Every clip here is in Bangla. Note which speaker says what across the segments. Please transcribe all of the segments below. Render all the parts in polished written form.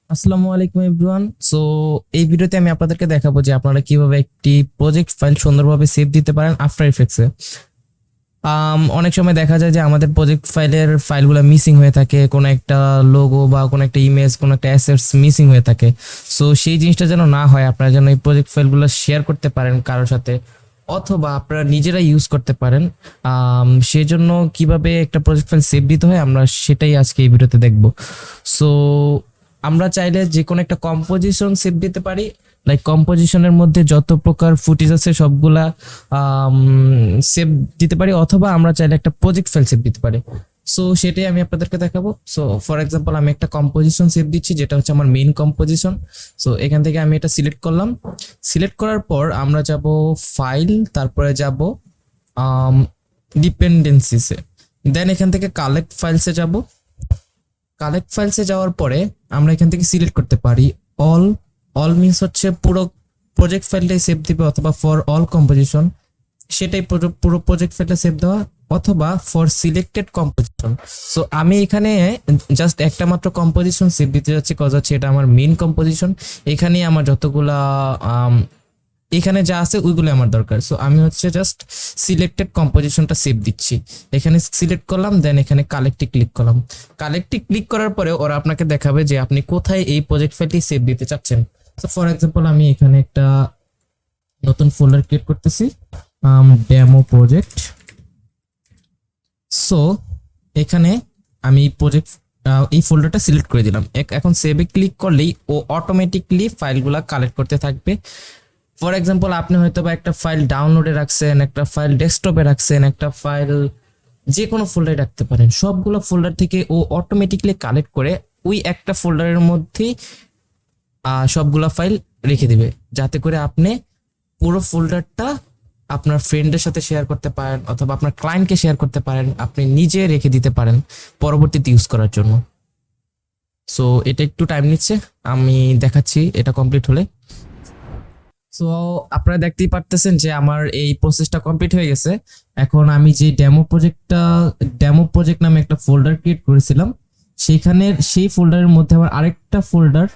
Speaker 1: আসসালামু আলাইকুম এভরিওয়ান। সো এই ভিডিওতে আমি আপনাদেরকে দেখাবো যে আপনারা কিভাবে একটি প্রজেক্ট ফাইল সুন্দরভাবে সেভ দিতে পারেন আফটার ইফেক্টসে। অনেক সময় দেখা যায় যে আমাদের প্রজেক্ট ফাইলের ফাইলগুলো মিসিং হয়ে থাকে, কোনো একটা লোগো বা কোনো একটা ইমেজ, কোনো একটা অ্যাসেটস মিসিং হয়ে থাকে। সো সেই জিনিসটা যেন না হয়, আপনারা যেন এই প্রজেক্ট ফাইলগুলো শেয়ার করতে পারেন কারোর সাথে, অথবা আপনারা নিজেরা ইউজ করতে পারেন। সেই জন্য কিভাবে একটা প্রজেক্ট ফাইল সেভ দিতে হয় আমরা সেটাই আজকে এই ভিডিওতে দেখব। সো আমরা চাইলে যে কোনো একটা কম্পোজিশন সেভ দিতে পারি, লাইক কম্পোজিশনের মধ্যে যত প্রকার ফুটেজ আছে সবগুলা সেভ দিতে পারি, অথবা আমরা চাইলে একটা প্রজেক্ট ফাইল সেভ দিতে পারি। সো সেটাই আমি আপনাদেরকে দেখাবো। সো ফর এক্সাম্পল আমি একটা কম্পোজিশন সেভ দিচ্ছি, যেটা হচ্ছে আমার মেইন কম্পোজিশন। সো এখান থেকে আমি এটা সিলেক্ট করলাম। সিলেক্ট করার পর আমরা যাব ফাইল, তারপরে যাব ডিপেন্ডেন্সিসে, দেন এখান থেকে কালেক্ট ফাইলসে যাব। কালেক্ট ফাইলসে যাওয়ার পরে আমরা এখান থেকে সিলেক্ট করতে পারি অল। অল মিনস হচ্ছে পুরো প্রজেক্ট ফাইলটাই সেভ দিবে, অথবা ফর অল কম্পোজিশন সেটাই পুরো প্রজেক্ট ফাইলটা সেভ দেওয়া, অথবা ফর সিলেক্টেড কম্পোজিশন। সো আমি এখানে জাস্ট একটা মাত্র কম্পোজিশন সেভ দিতে যাচ্ছি, কজ হচ্ছে এটা আমার মেইন কম্পোজিশন। এখানেই আমার যতগুলা এখানে যা আছে ওইগুলো আমার দরকার। সো আমি হচ্ছে জাস্ট সিলেক্টেড কম্পোজিশনটা সেভ দিচ্ছি। এখানে সিলেক্ট করলাম, দেন এখানে কালেক্টে ক্লিক করলাম। কালেক্টে ক্লিক করার পরে ওরা আপনাকে দেখাবে যে আপনি কোথায় এই প্রজেক্ট ফাইলটি সেভ দিতে চাচ্ছেন। সো ফর এক্সাম্পল আমি এখানে একটা নতুন ফোল্ডার ক্রিয়েট করতেছি, ডেমো প্রজেক্ট। সো এখানে আমি প্রজেক্ট এই ফোল্ডারটা সিলেক্ট করে দিলাম। এখন সেভে ক্লিক করলেই ও অটোমেটিকলি ফাইলগুলা কালেক্ট করতে থাকবে। ফর এক্সাম্পল আপনি হয়তো বা একটা ফাইল ডাউনলোডে রাখছেন, একটা ফাইল ডেস্কটপে রাখছেন, একটা ফাইল যে কোনো ফোল্ডারে রাখতে পারেন। সবগুলো ফোল্ডার থেকে ও অটোমেটিকলি কালেক্ট করে ওই একটা ফোল্ডারের মধ্যেই সবগুলা ফাইল রেখে দিবে, যাতে করে আপনি পুরো ফোল্ডারটা আপনার ফ্রেন্ডের সাথে শেয়ার করতে পারেন, অথবা আপনার ক্লায়েন্টকে শেয়ার করতে পারেন, আপনি নিজে রেখে দিতে পারেন পরবর্তীতে ইউজ করার জন্য। সো এটা একটু টাইম নিচ্ছে, আমি দেখাচ্ছি এটা কমপ্লিট হলে। সো আপনারা দেখতেই পারতেছেন যে আমার এই প্রসেসটা কমপ্লিট হয়ে গেছে। এখন আমি যে ডেমো প্রজেক্ট নামে একটা ফোল্ডার ক্রিয়েট করেছিলাম, সেই ফোল্ডারের মধ্যে আবার আরেকটা ফোল্ডার,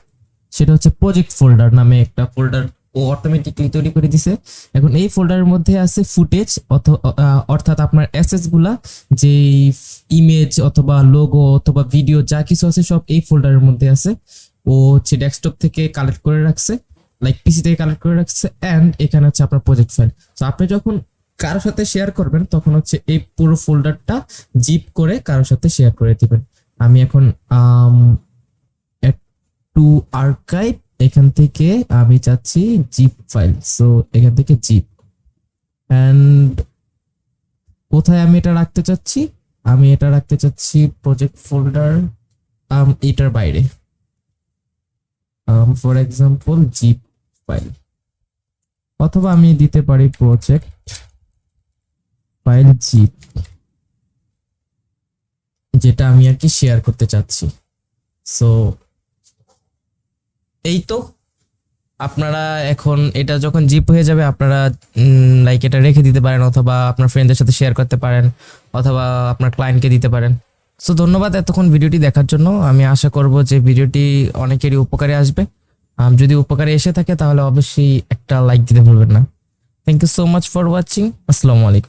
Speaker 1: সেটা হচ্ছে প্রজেক্ট ফোল্ডার নামে একটা ফোল্ডার ও অটোমেটিকলি তৈরি করে দিছে। এখন এই ফোল্ডারের মধ্যে আছে ফুটেজ, অর্থাৎ আপনার অ্যাসেটস গুলা, যে ইমেজ অথবা লোগো অথবা ভিডিও যা কিছু আছে সব এই ফোল্ডারের মধ্যে আছে। ও হচ্ছে ডেস্কটপ থেকে কালেক্ট করে রাখছে, লাইক পিসি থেকে কালেক্ট করে রাখছে, এন্ড এখানে হচ্ছে আপনার প্রজেক্ট ফাইল। তো আপনি যখন কারোর সাথে শেয়ার করবেন তখন হচ্ছে এই পুরো ফোল্ডারটা জিপ করে কারোর সাথে শেয়ার করে দিবেন। আমি এখন টু আর্কাইভ, এখান থেকে আমি চাচ্ছি জিপ ফাইল। সো এখান থেকে জিপ, এন্ড কোথায় আমি এটা রাখতে চাচ্ছি, আমি এটা রাখতে চাচ্ছি প্রজেক্ট ফোল্ডার এটার বাইরে, ফর এক্সাম্পল জিপ ফাইল, অথবা আমি দিতে পারি প্রজেক্ট ফাইল জিপ, যেটা আমি আর কি শেয়ার করতে চাচ্ছি। সো এই তো, আপনারা এখন এটা যখন জিপ হয়ে যাবে আপনারা লাইক এটা রেখে দিতে পারেন, অথবা আপনার ফ্রেন্ডদের সাথে শেয়ার করতে পারেন, অথবা আপনার ক্লায়েন্টকে দিতে পারেন। সো ধন্যবাদ এতক্ষণ ভিডিওটি দেখার জন্য। আমি আশা করব যে ভিডিওটি অনেকেরই উপকারে আসবে। যদি উপকারে এসে থাকে তাহলে অবশ্যই একটা লাইক দিতে ভুলবেন না। Thank you so much for watching. আসসালামু আলাইকুম।